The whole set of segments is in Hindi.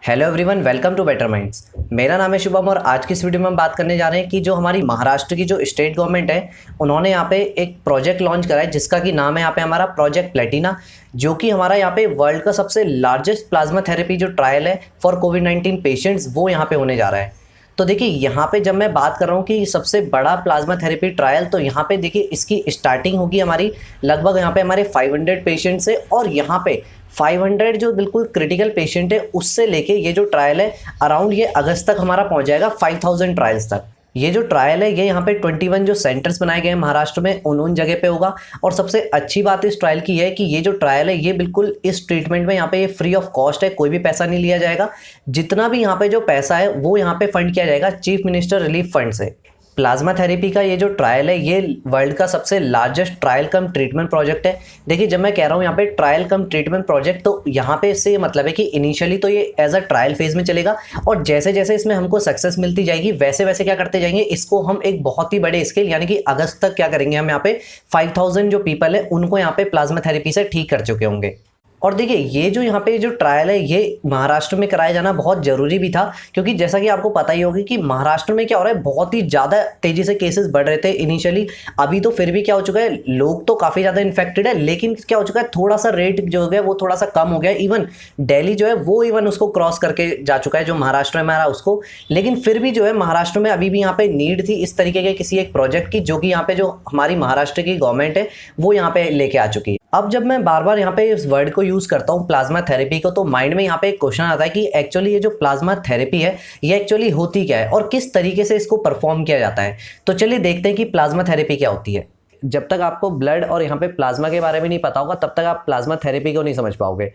Hello everyone, welcome to Better Minds. मेरा नाम है शुभम और आज की इस वीडियो में हम बात करने जा रहे हैं कि जो हमारी महाराष्ट्र की जो स्टेट गवर्नमेंट है उन्होंने यहाँ पे एक प्रोजेक्ट लॉन्च करा है जिसका कि नाम है यहाँ पे हमारा प्रोजेक्ट प्लेटिना, जो कि हमारा यहाँ पे वर्ल्ड का सबसे लार्जेस्ट प्लाज्मा थेरेपी जो ट्रायल है फॉर कोविड-19 पेशेंट्स वो यहाँ पे होने जा रहा है। तो देखिए यहाँ पे जब मैं बात कर रहा हूँ कि सबसे बड़ा प्लाज्मा थेरेपी ट्रायल, तो यहाँ पे देखिए इसकी स्टार्टिंग होगी हमारी लगभग यहाँ पे हमारे 500 पेशेंट से, और यहाँ पे 500 जो बिल्कुल क्रिटिकल पेशेंट है उससे लेके ये जो ट्रायल है अराउंड ये अगस्त तक हमारा पहुँच जाएगा 5000 ट्रायल्स तक। ये जो ट्रायल है ये यहाँ पे 21 जो सेंटर्स बनाए गए हैं महाराष्ट्र में उन जगह पे होगा। और सबसे अच्छी बात इस ट्रायल की है कि ये जो ट्रायल है ये बिल्कुल इस ट्रीटमेंट में यहाँ पे ये फ्री ऑफ कॉस्ट है, कोई भी पैसा नहीं लिया जाएगा। जितना भी यहाँ पे जो पैसा है वो यहाँ पे फंड किया जाएगा चीफ मिनिस्टर रिलीफ फंड से। प्लाज्मा थेरेपी का ये जो ट्रायल है ये वर्ल्ड का सबसे लार्जेस्ट ट्रायल कम ट्रीटमेंट प्रोजेक्ट है। देखिए जब मैं कह रहा हूँ यहाँ पे ट्रायल कम ट्रीटमेंट प्रोजेक्ट, तो यहाँ पे इससे ये मतलब है कि इनिशियली तो ये एज अ ट्रायल फेज में चलेगा और जैसे जैसे इसमें हमको सक्सेस मिलती जाएगी वैसे वैसे क्या करते जाएंगे, इसको हम एक बहुत ही बड़े स्केल यानी कि अगस्त तक क्या करेंगे, हम यहाँ पे 5000 जो पीपल है उनको यहाँ पे प्लाज्मा थेरेपी से ठीक कर चुके होंगे। और देखिए ये जो यहाँ पे जो ट्रायल है ये महाराष्ट्र में कराया जाना बहुत ज़रूरी भी था, क्योंकि जैसा कि आपको पता ही होगा कि महाराष्ट्र में क्या हो रहा है, बहुत ही ज़्यादा तेज़ी से केसेस बढ़ रहे थे इनिशियली। अभी तो फिर भी क्या हो चुका है, लोग तो काफ़ी ज़्यादा इन्फेक्टेड है, लेकिन क्या हो चुका है थोड़ा सा रेट जो हो गया वो थोड़ा सा कम हो गया। इवन दिल्ली जो है वो इवन उसको क्रॉस करके जा चुका है जो महाराष्ट्र में हमारा उसको। लेकिन फिर भी जो है महाराष्ट्र में अभी भी यहाँ पे नीड थी इस तरीके के किसी एक प्रोजेक्ट की, जो कि यहाँ पे जो हमारी महाराष्ट्र की गवर्नमेंट है वो यहाँ पे लेके आ चुकी है। अब जब मैं बार बार यहाँ पे इस वर्ड को यूज करता हूँ प्लाज्मा थेरेपी को, तो माइंड में यहाँ पे एक क्वेश्चन आता है कि एक्चुअली ये जो प्लाज्मा थेरेपी है ये एक्चुअली होती क्या है और किस तरीके से इसको परफॉर्म किया जाता है। तो चलिए देखते हैं कि प्लाज्मा थेरेपी क्या होती है। जब तक आपको ब्लड और यहाँ पे प्लाज्मा के बारे में नहीं पता होगा तब तक आप प्लाज्मा थेरेपी को नहीं समझ पाओगे।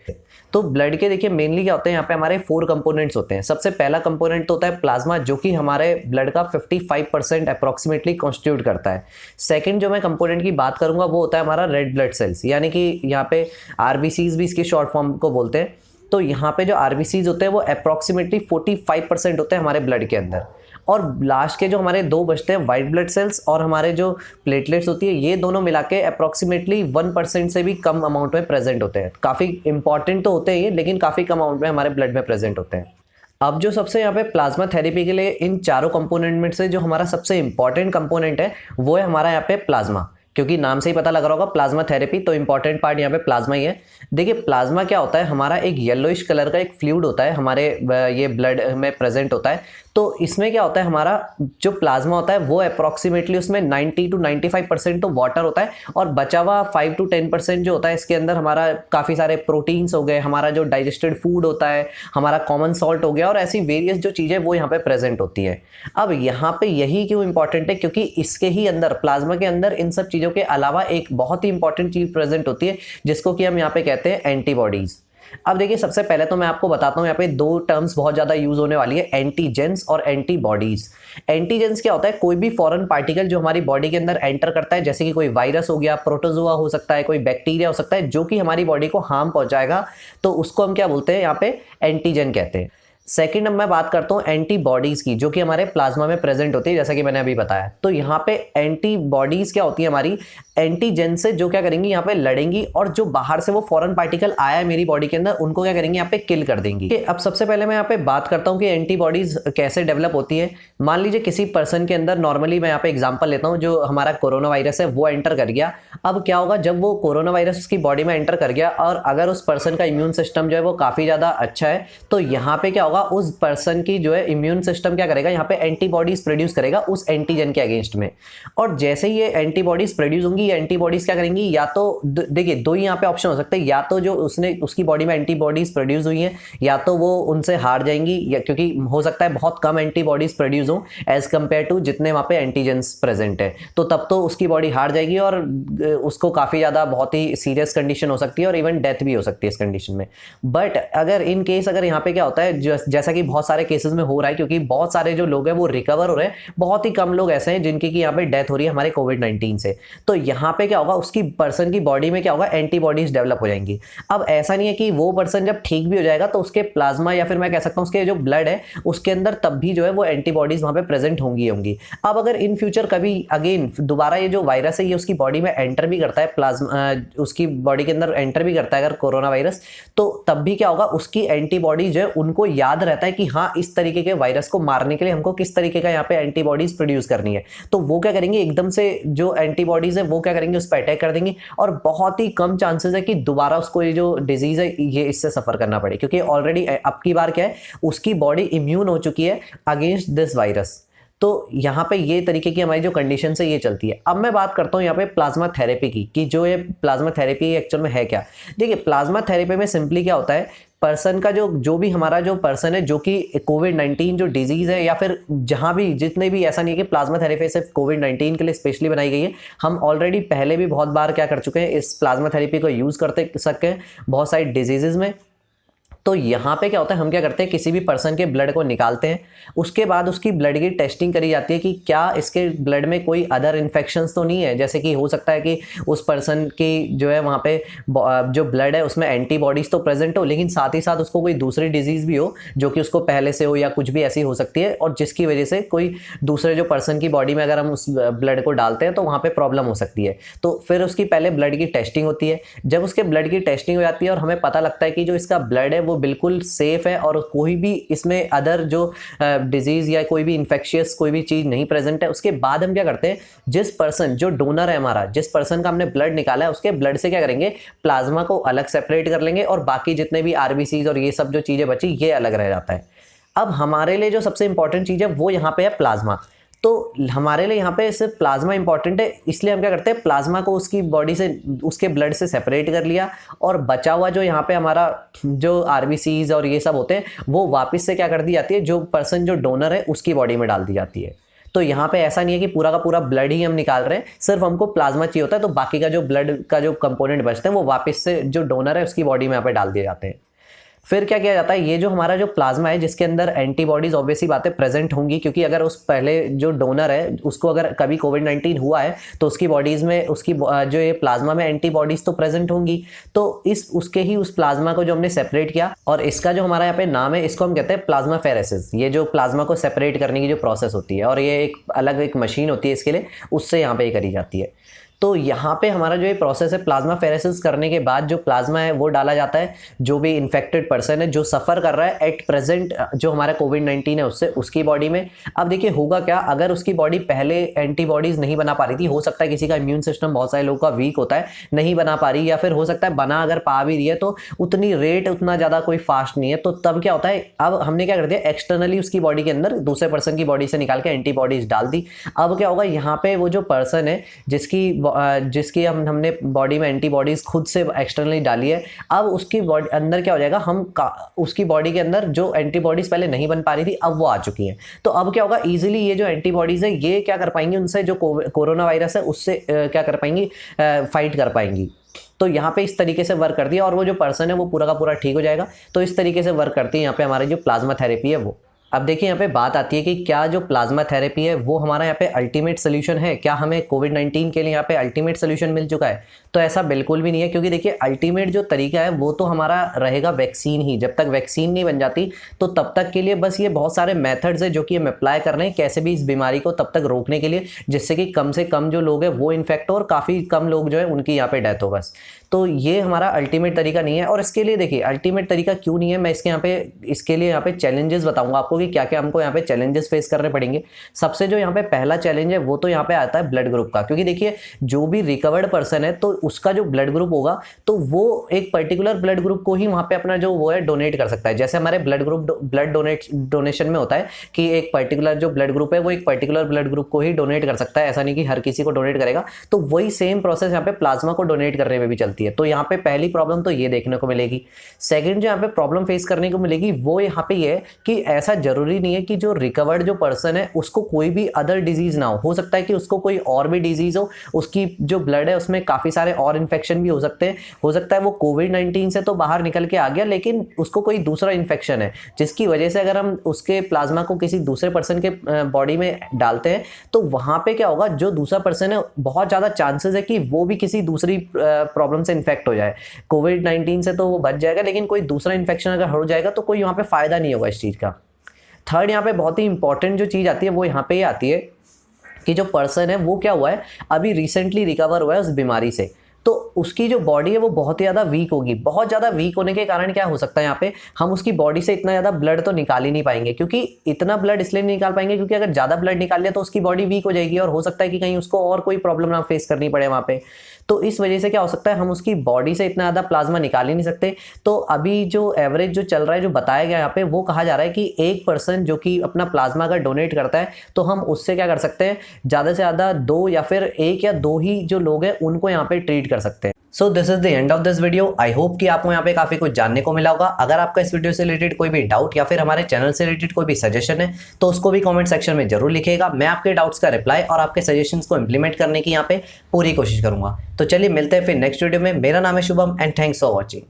तो ब्लड के देखिए मेनली क्या होते हैं, यहाँ पे हमारे 4 कंपोनेंट्स होते हैं। सबसे पहला कंपोनेंट तो होता है प्लाज्मा, जो कि हमारे ब्लड का 55% अप्रोक्सीमेटली कॉन्स्टिट्यूट करता है। सेकंड जो मैं कंपोनेंट की बात करूंगा वो होता है हमारा रेड ब्लड सेल्स, यानी कि यहाँ पे आरबीसीज भी इसकी शॉर्ट फॉर्म को बोलते हैं। तो यहाँ पे जो आरबीसीज होते हैं वो अप्रोक्सीमेटली 45% होते हैं हमारे ब्लड के अंदर। और लास्ट के जो हमारे 2 बचते हैं वाइट ब्लड सेल्स और हमारे जो प्लेटलेट्स होती है, ये दोनों मिला के अप्रोक्सीमेटली 1% से भी कम अमाउंट में प्रेजेंट होते हैं। काफ़ी इंपॉर्टेंट तो होते हैं ये, लेकिन काफ़ी कम अमाउंट में हमारे ब्लड में प्रेजेंट होते हैं। अब जो सबसे यहाँ पे प्लाज्मा थेरेपी के लिए इन चारों कंपोनेंट में से जो हमारा सबसे इंपॉर्टेंट कंपोनेंट है वो है हमारा यहाँ पे प्लाज्मा, क्योंकि नाम से ही पता लग रहा होगा प्लाज्मा थेरेपी, तो इंपॉर्टेंट पार्ट यहाँ पे प्लाज्मा ही है। देखिए प्लाज्मा क्या होता है, हमारा एक येलोइश कलर का एक फ्लूइड होता है हमारे ये ब्लड में प्रेजेंट होता है। तो इसमें क्या होता है, हमारा जो प्लाज्मा होता है वो अप्रोक्सीमेटली उसमें 90 to 95% तो वाटर होता है और बचा हुआ 5 to 10% जो होता है इसके अंदर हमारा काफ़ी सारे प्रोटीन्स हो गए, हमारा जो डाइजेस्टेड फूड होता है, हमारा कॉमन सॉल्ट हो गया और ऐसी वेरियस जो चीज़ें वो यहाँ पे प्रेजेंट होती है। अब यहाँ पे यही क्यों इंपॉर्टेंट है, क्योंकि इसके ही अंदर प्लाज्मा के अंदर इन सब चीज़ों के अलावा एक बहुत ही इंपॉर्टेंट चीज़ प्रेजेंट होती है जिसको कि हम यहाँ पे कहते हैं एंटीबॉडीज। अब देखिए सबसे पहले तो मैं आपको बताता हूँ, यहाँ पे 2 टर्म्स बहुत ज्यादा यूज होने वाली है, एंटीजेंस और एंटीबॉडीज। एंटीजेंस क्या होता है, कोई भी फॉरेन पार्टिकल जो हमारी बॉडी के अंदर एंटर करता है, जैसे कि कोई वायरस हो गया, प्रोटोजोआ हो सकता है, कोई बैक्टीरिया हो सकता है, जो कि हमारी बॉडी को हार्म पहुंचाएगा, तो उसको हम क्या बोलते हैं यहाँ पे एंटीजन कहते हैं। सेकंड अब मैं बात करता हूँ एंटीबॉडीज की, जो कि हमारे प्लाज्मा में प्रेजेंट होती है, जैसा कि मैंने अभी बताया। तो यहाँ पे एंटीबॉडीज क्या होती है, हमारी एंटीजन से जो क्या करेंगी यहाँ पे लड़ेंगी और जो बाहर से वो फॉरेन पार्टिकल आया है मेरी बॉडी के अंदर उनको क्या करेंगे यहाँ पे किल कर देंगी। अब सबसे पहले मैं यहाँ पे बात करता हूँ कि एंटीबॉडीज कैसे डेवलप होती है। मान लीजिए किसी पर्सन के अंदर, नॉर्मली मैं यहाँ पे एग्जाम्पल लेता हूँ, जो हमारा कोरोना वायरस है वो एंटर कर गया। अब क्या होगा, जब वो कोरोना वायरस उसकी बॉडी में एंटर कर गया और अगर उस पर्सन का इम्यून सिस्टम जो है वो काफी ज्यादा अच्छा है, तो यहाँ पे क्या होगा, उस पर्सन की जो है इम्यून सिस्टम क्या करेगा, यहाँ पे एंटीबॉडीज प्रोड्यूस करेगा उस एंटीजन के अगेंस्ट में। और जैसे ही ये एंटीबॉडीज प्रोड्यूस होंगी, ये एंटीबॉडीज क्या करेंगी, या तो देखिए 2 ही यहाँ पे ऑप्शन हो सकते हैं, या तो जो उसकी बॉडी में एंटीबॉडीज प्रोड्यूस हुई हैं या तो वो उनसे हार जाएंगी, या क्योंकि हो सकता है बहुत कम एंटीबॉडीज प्रोड्यूस हो एज कंपेयर टू जितने वहाँ पे एंटीजेंस प्रेजेंट है, तो तब तो उसकी बॉडी हार जाएगी और उसको काफी ज्यादा बहुत ही सीरियस कंडीशन हो सकती है और इवन डेथ भी हो सकती है इस कंडीशन में। बट अगर इन केस अगर यहाँ पे क्या होता है, जैसा कि बहुत सारे केसेस में हो रहा है, क्योंकि बहुत सारे जो लोग हैं वो रिकवर हो रहे हैं, बहुत ही कम लोग ऐसे हैं जिनकी कि यहाँ पे डेथ हो रही है हमारे कोविड-19 से। तो यहाँ पे क्या होगा, उसकी पर्सन की बॉडी में क्या होगा, एंटीबॉडीज डेवलप हो जाएंगी। अब ऐसा नहीं है कि वो पर्सन जब ठीक भी हो जाएगा तो उसके प्लाज्मा या फिर मैं कह सकता हूँ उसके जो ब्लड है उसके अंदर तब भी जो है वो एंटीबॉडीज वहां पे प्रेजेंट होंगी। अब अगर इन फ्यूचर कभी अगेन दोबारा ये जो वायरस है ये उसकी बॉडी में एंटर भी करता है, प्लाज्मा उसकी बॉडी के अंदर एंटर भी करता है अगर कोरोना वायरस, तो तब भी क्या होगा, उसकी एंटीबॉडी जो है उनको याद रहता है कि हाँ इस तरीके के वायरस को मारने के लिए हमको किस तरीके का यहाँ पे एंटीबॉडीज प्रोड्यूस करनी है। तो वो क्या करेंगे, एकदम से जो एंटीबॉडीज है वो क्या करेंगे, उस पर अटैक कर देंगे और बहुत ही कम चांसेस है कि दोबारा उसको ये जो डिजीज है ये इससे सफर करना पड़े, क्योंकि ऑलरेडी अब की बार क्या है, उसकी बॉडी इम्यून हो चुकी है अगेंस्ट दिस वायरस। तो यहाँ पे ये तरीके की हमारी जो कंडीशन है ये चलती है। अब मैं बात करता हूँ यहाँ पे प्लाज्मा थेरेपी की, कि जो ये प्लाज्मा थेरेपी एक्चुअल में है क्या। देखिए प्लाज्मा थेरेपी में सिंपली क्या होता है, पर्सन का जो भी हमारा जो पर्सन है जो कि कोविड-19 जो डिजीज है या फिर जहाँ भी जितने भी, ऐसा नहीं है कि प्लाज्मा थेरेपी सिर्फ कोविड-19 के लिए स्पेशली बनाई गई है। हम ऑलरेडी पहले भी बहुत बार क्या कर चुके हैं, इस प्लाज्मा थेरेपी को यूज करते सकते हैं बहुत सारी डिजीजेज में। तो यहाँ पे क्या होता है, हम क्या करते हैं, किसी भी पर्सन के ब्लड को निकालते हैं, उसके बाद उसकी ब्लड की टेस्टिंग करी जाती है कि क्या इसके ब्लड में कोई अदर इन्फेक्शंस तो नहीं है। जैसे कि हो सकता है कि उस पर्सन की जो है वहाँ पे जो ब्लड है उसमें एंटीबॉडीज तो प्रेजेंट हो, लेकिन साथ ही साथ उसको कोई दूसरी डिजीज भी हो जो कि उसको पहले से हो या कुछ भी ऐसी हो सकती है, और जिसकी वजह से कोई दूसरे जो पर्सन की बॉडी में अगर हम उस ब्लड को डालते हैं तो वहाँ पे प्रॉब्लम हो सकती है। तो फिर उसकी पहले ब्लड की टेस्टिंग होती है। जब उसके ब्लड की टेस्टिंग हो जाती है और हमें पता लगता है कि जो इसका ब्लड है वो बिल्कुल सेफ है और कोई भी इसमें अदर जो डिजीज या कोई भी इन्फेक्शियस कोई भी चीज नहीं प्रेजेंट है, उसके बाद हम क्या करते हैं, जिस पर्सन जो डोनर है हमारा, जिस पर्सन का हमने ब्लड निकाला है उसके ब्लड से क्या करेंगे, प्लाज्मा को अलग सेपरेट कर लेंगे और बाकी जितने भी आरबीसीज और ये सब जो चीजें बची ये अलग रह जाता है। अब हमारे लिए जो सबसे इंपॉर्टेंट चीज है वो यहाँ पे है प्लाज्मा। तो हमारे लिए यहाँ पे सिर्फ प्लाज्मा इंपॉर्टेंट है, इसलिए हम क्या करते हैं, प्लाज्मा को उसकी बॉडी से उसके ब्लड से सेपरेट कर लिया और बचा हुआ जो यहाँ पे हमारा जो आरबीसीज और ये सब होते हैं वो वापस से क्या कर दी जाती है, जो पर्सन जो डोनर है उसकी बॉडी में डाल दी जाती है। तो यहाँ पे ऐसा नहीं है कि पूरा का पूरा ब्लड ही हम निकाल रहे हैं, सिर्फ हमको प्लाज्मा चाहिए होता है, तो बाकी का जो ब्लड का जो कंपोनेंट बचता है वो वापस से जो डोनर है उसकी बॉडी में यहाँ पे डाल दिए जाते हैं। फिर क्या किया जाता है, ये जो हमारा जो प्लाज्मा है जिसके अंदर एंटीबॉडीज ऑब्वियसली बातें प्रेजेंट होंगी, क्योंकि अगर उस पहले जो डोनर है उसको अगर कभी कोविड-19 हुआ है तो उसकी बॉडीज में उसकी जो ये प्लाज्मा में एंटीबॉडीज तो प्रेजेंट होंगी। तो उसके ही उस प्लाज्मा को जो हमने सेपरेट किया, और इसका जो हमारा यहाँ पे नाम है इसको हम कहते हैं प्लाज्मा फेरेसिस। ये जो प्लाज्मा को सेपरेट करने की जो प्रोसेस होती है, और ये एक अलग एक मशीन होती है इसके लिए, उससे यहाँ पे ये करी जाती है। तो यहाँ पे हमारा जो ये प्रोसेस है प्लाज्मा फेरेसिस करने के बाद जो प्लाज्मा है वो डाला जाता है जो भी इन्फेक्टेड पर्सन है जो सफ़र कर रहा है एट प्रेजेंट जो हमारा कोविड-19 है उससे, उसकी बॉडी में। अब देखिए होगा क्या, अगर उसकी बॉडी पहले एंटीबॉडीज नहीं बना पा रही थी, हो सकता है किसी का इम्यून सिस्टम बहुत सारे लोगों का वीक होता है, नहीं बना पा रही, या फिर हो सकता है बना अगर पा भी रही है तो उतनी रेट उतना ज़्यादा कोई फास्ट नहीं है। तो तब क्या होता है, अब हमने क्या कर दिया, एक्सटर्नली उसकी बॉडी के अंदर दूसरे पर्सन की बॉडी से निकाल के एंटीबॉडीज डाल दी। अब क्या होगा, यहाँ पे वो जो पर्सन है जिसकी हमने बॉडी में एंटीबॉडीज खुद से एक्सटर्नली डाली है, अब उसकी बॉडी अंदर क्या हो जाएगा, उसकी बॉडी के अंदर जो एंटीबॉडीज पहले नहीं बन पा रही थी अब वो आ चुकी हैं। तो अब क्या होगा, इजीली ये जो एंटीबॉडीज है ये क्या कर पाएंगी, उनसे जो कोरोना वायरस है उससे क्या कर पाएंगी, फाइट कर पाएंगी। तो यहाँ पे इस तरीके से वर्क करती है और वो जो पर्सन है वो पूरा का पूरा ठीक हो जाएगा। तो इस तरीके से वर्क करती है यहाँ पे हमारी जो प्लाज्मा थेरेपी है वो। अब देखिए यहाँ पे बात आती है कि क्या जो प्लाज्मा थेरेपी है वो हमारा यहाँ पे अल्टीमेट सोल्यूशन है, क्या हमें कोविड-19 के लिए यहाँ पे अल्टीमेट सोल्यूशन मिल चुका है? तो ऐसा बिल्कुल भी नहीं है, क्योंकि देखिए अल्टीमेट जो तरीका है वो तो हमारा रहेगा वैक्सीन ही। जब तक वैक्सीन नहीं बन जाती तो तब तक के लिए बस ये बहुत सारे मेथड्स है जो कि हम अप्लाई कर रहे हैं कैसे भी इस बीमारी को तब तक रोकने के लिए, जिससे कि कम से कम जो लोग हैं वो इन्फेक्ट हो और काफ़ी कम लोग जो है उनकी यहाँ पे डेथ हो बस। तो ये हमारा अल्टीमेट तरीका नहीं है। और इसके लिए देखिए अल्टीमेट तरीका क्यों नहीं है, मैं इसके लिए यहाँ पे चैलेंजेस बताऊंगा आपको कि क्या क्या हमको यहाँ पे चैलेंजेस फेस करने पड़ेंगे। सबसे जो यहाँ पे पहला चैलेंज है वो तो यहाँ पे आता है ब्लड ग्रुप का, क्योंकि देखिए जो भी रिकवर्ड पर्सन है तो उसका जो ब्लड ग्रुप होगा तो वो एक पर्टिकुलर ब्लड ग्रुप को ही वहाँ पे अपना जो वो है डोनेट कर सकता है। जैसे हमारे ब्लड डोनेशन में होता है कि एक पर्टिकुलर जो ब्लड ग्रुप है वो एक पर्टिकुलर ब्लड ग्रुप को ही डोनेट कर सकता है, ऐसा नहीं कि हर किसी को डोनेट करेगा। तो वही सेम प्रोसेस यहाँ पे प्लाज्मा को डोनेट करने में भी चलती है। तो यहाँ पे पहली प्रॉब्लम तो ये देखने को मिलेगी। सेकंड जो यहाँ पे प्रॉब्लम फेस करने को मिलेगी वो यहाँ पे ये है कि ऐसा जरूरी नहीं है कि जो रिकवर्ड जो पर्सन है उसको कोई भी अदर डिजीज ना हो सकता है कि उसको कोई और भी डिजीज हो, उसकी जो ब्लड है उसमें काफी सारे और इन्फेक्शन भी हो सकते हैं। हो सकता है वो कोविड-19 से तो बाहर निकल के आ गया लेकिन उसको कोई दूसरा इन्फेक्शन है, जिसकी वजह से अगर हम उसके प्लाज्मा को किसी दूसरे पर्सन के बॉडी में डालते हैं तो वहां पे क्या होगा, जो दूसरा पर्सन है बहुत ज्यादा चांसेस है कि वो भी किसी दूसरी प्रॉब्लम से इन्फेक्ट हो जाए। कोविड-19 से तो वो बच जाएगा लेकिन कोई दूसरा इन्फेक्शन अगर हो जाएगा तो कोई वहां पे फायदा नहीं होगा इस चीज का। थर्ड यहाँ पे बहुत ही इंपॉर्टेंट जो चीज आती है वो यहाँ पे ही आती है कि जो पर्सन है वो क्या हुआ है, अभी रिसेंटली रिकवर हुआ है उस बीमारी से, तो उसकी जो बॉडी है वो बहुत ही ज़्यादा वीक होगी। बहुत ज़्यादा वीक होने के कारण क्या हो सकता है, यहाँ पे हम उसकी बॉडी से इतना ज़्यादा ब्लड तो निकाल ही नहीं पाएंगे, क्योंकि इतना ब्लड इसलिए नहीं निकाल पाएंगे क्योंकि अगर ज़्यादा ब्लड निकाल लिया तो उसकी बॉडी वीक हो जाएगी और हो सकता है कि कहीं उसको और कोई प्रॉब्लम ना फेस करनी पड़े वहाँ पे। तो इस वजह से क्या हो सकता है, हम उसकी बॉडी से इतना ज़्यादा प्लाज्मा निकाल ही नहीं सकते। तो अभी जो एवरेज जो चल रहा है, जो बताया गया यहाँ पे, वो कहा जा रहा है कि एक पर्सन जो कि अपना प्लाज्मा अगर डोनेट करता है तो हम उससे क्या कर सकते हैं, ज़्यादा से ज़्यादा 2 या फिर 1 या 2 ही जो लोग हैं उनको यहाँ पे ट्रीट कर सकते हैं। So this is the end of this video. I hope कि आपको यहाँ पे काफी कुछ जानने को मिला होगा। अगर आपका इस वीडियो से रिलेटेड कोई भी डाउट या फिर हमारे चैनल से रिलेटेड कोई भी सजेशन है तो उसको भी कमेंट सेक्शन में जरूर लिखिएगा। मैं आपके डाउट्स का रिप्लाई और आपके सजेशंस को इंप्लीमेंट करने की यहाँ पे पूरी कोशिश करूंगा। तो चलिए मिलते हैं फिर नेक्स्ट वीडियो में। मेरा नाम है Shubham and thanks for watching.